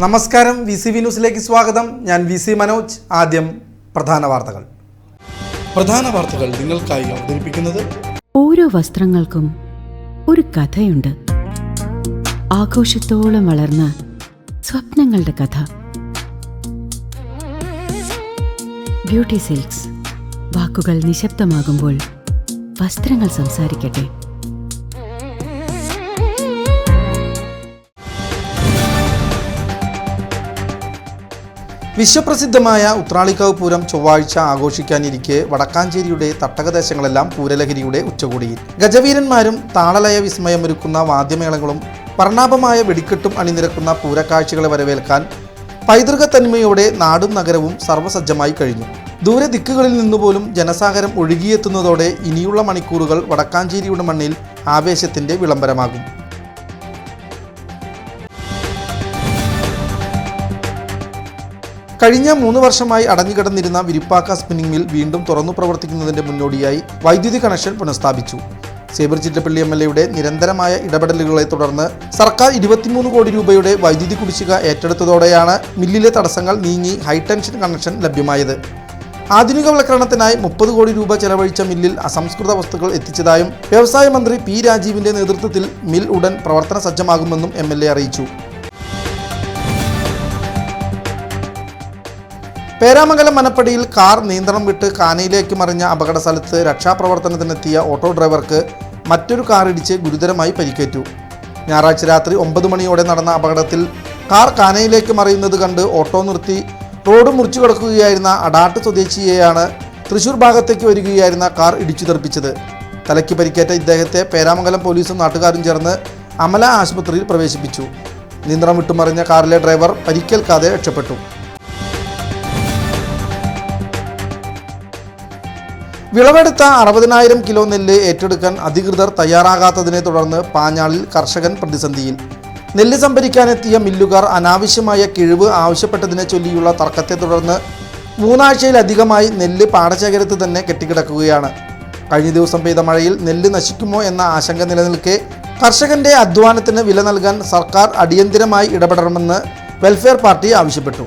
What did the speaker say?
നമസ്കാരം, VCV ന്യൂസിലേക്ക് സ്വാഗതം. ഞാൻ VC മനോജ്. ആദ്യം പ്രധാന വാർത്തകൾ നിങ്ങൾക്കായി അവതരിപ്പിക്കുന്നത്. ഓരോ വസ്ത്രങ്ങൾക്കും ഒരു കഥയുണ്ട്. ആഘോഷത്തോളം വളർന്ന സ്വപ്നങ്ങളുടെ കഥ. Beauty silks. വാക്കുകൾ നിശബ്ദമാകുമ്പോൾ വസ്ത്രങ്ങൾ സംസാരിക്കട്ടെ. വിശ്വപ്രസിദ്ധമായ ഉത്രാളിക്കാവ് പൂരം ചൊവ്വാഴ്ച ആഘോഷിക്കാനിരിക്കെ വടക്കാഞ്ചേരിയുടെ തട്ടകദേശങ്ങളെല്ലാം പൂരലഹരിയുടെ ഉച്ചകോടിയിൽ. ഗജവീരന്മാരും താളലയ വിസ്മയമൊരുക്കുന്ന വാദ്യമേളങ്ങളും വർണ്ണാഭമായ വെടിക്കെട്ടും അണിനിരക്കുന്ന പൂരക്കാഴ്ചകളെ വരവേൽക്കാൻ പൈതൃക തനിമയോടെ നാടും നഗരവും സർവ്വസജ്ജമായി കഴിഞ്ഞു. ദൂരെ ദിക്കുകളിൽ നിന്നുപോലും ജനസാഗരം ഒഴുകിയെത്തുന്നതോടെ ഇനിയുള്ള മണിക്കൂറുകൾ വടക്കാഞ്ചേരിയുടെ മണ്ണിൽ ആവേശത്തിന്റെ വിളംബരമാകും. കഴിഞ്ഞ 3 വർഷമായി അടഞ്ഞുകിടന്നിരുന്ന വിരിപ്പാക്ക സ്പിന്നിംഗ് മിൽ വീണ്ടും തുറന്നു പ്രവർത്തിക്കുന്നതിന്റെ മുന്നോടിയായി വൈദ്യുതി കണക്ഷൻ പുനഃസ്ഥാപിച്ചു. സേബർ ചിറ്റപ്പള്ളി MLA നിരന്തരമായ ഇടപെടലുകളെ തുടർന്ന് സർക്കാർ 23 കോടി രൂപയുടെ വൈദ്യുതി കുടിശ്ശിക ഏറ്റെടുത്തതോടെയാണ് മില്ലിലെ തടസ്സങ്ങൾ നീങ്ങി ഹൈടെൻഷൻ കണക്ഷൻ ലഭ്യമായത്. ആധുനികവൽക്കരണത്തിനായി 30 കോടി രൂപ ചെലവഴിച്ച മില്ലിൽ അസംസ്കൃത വസ്തുക്കൾ എത്തിച്ചതായും വ്യവസായ മന്ത്രി P. രാജീവിന്റെ നേതൃത്വത്തിൽ മിൽ ഉടൻ പ്രവർത്തന സജ്ജമാകുമെന്നും MLA അറിയിച്ചു. പേരാമംഗലം മനപ്പടിയിൽ കാർ നിയന്ത്രണം വിട്ട് കാനയിലേക്ക് മറിഞ്ഞ അപകട സ്ഥലത്ത് രക്ഷാപ്രവർത്തനത്തിനെത്തിയ ഓട്ടോ ഡ്രൈവർക്ക് മറ്റൊരു കാർ ഇടിച്ച് ഗുരുതരമായി പരിക്കേറ്റു. ഞായറാഴ്ച രാത്രി 9 മണിയോടെ നടന്ന അപകടത്തിൽ കാർ കാനയിലേക്ക് മറിയുന്നത് കണ്ട് ഓട്ടോ നിർത്തി റോഡ് മുറിച്ചു കടക്കുകയായിരുന്ന അടാട്ട് സ്വദേശിയെയാണ് തൃശൂർ ഭാഗത്തേക്ക് വരികയായിരുന്ന കാർ ഇടിച്ചു തെറിപ്പിച്ചത്. തലയ്ക്ക് പരിക്കേറ്റ ഇദ്ദേഹത്തെ പേരാമംഗലം പോലീസും നാട്ടുകാരും ചേർന്ന് അമല ആശുപത്രിയിൽ പ്രവേശിപ്പിച്ചു. നിയന്ത്രണം വിട്ടുമറിഞ്ഞ കാറിലെ ഡ്രൈവർ പരിക്കേൽക്കാതെ രക്ഷപ്പെട്ടു. വിളവെടുത്ത 60,000 കിലോ നെല്ല് ഏറ്റെടുക്കാൻ അധികൃതർ തയ്യാറാകാത്തതിനെ തുടർന്ന് പാഞ്ഞാളിൽ കർഷകൻ പ്രതിസന്ധിയിൽ. നെല്ല് സംഭരിക്കാനെത്തിയ മില്ലുകാർ അനാവശ്യമായ കിഴിവ് ആവശ്യപ്പെട്ടതിനെ ചൊല്ലിയുള്ള തർക്കത്തെ തുടർന്ന് 3 ആഴ്ചയിലധികമായി നെല്ല് പാടശേഖരത്ത് തന്നെ കെട്ടിക്കിടക്കുകയാണ്. കഴിഞ്ഞ ദിവസം പെയ്ത മഴയിൽ നെല്ല് നശിക്കുമോ എന്ന ആശങ്ക നിലനിൽക്കെ കർഷകന്റെ അധ്വാനത്തിന് വില നൽകാൻ സർക്കാർ അടിയന്തിരമായി ഇടപെടണമെന്ന് വെൽഫെയർ പാർട്ടി ആവശ്യപ്പെട്ടു.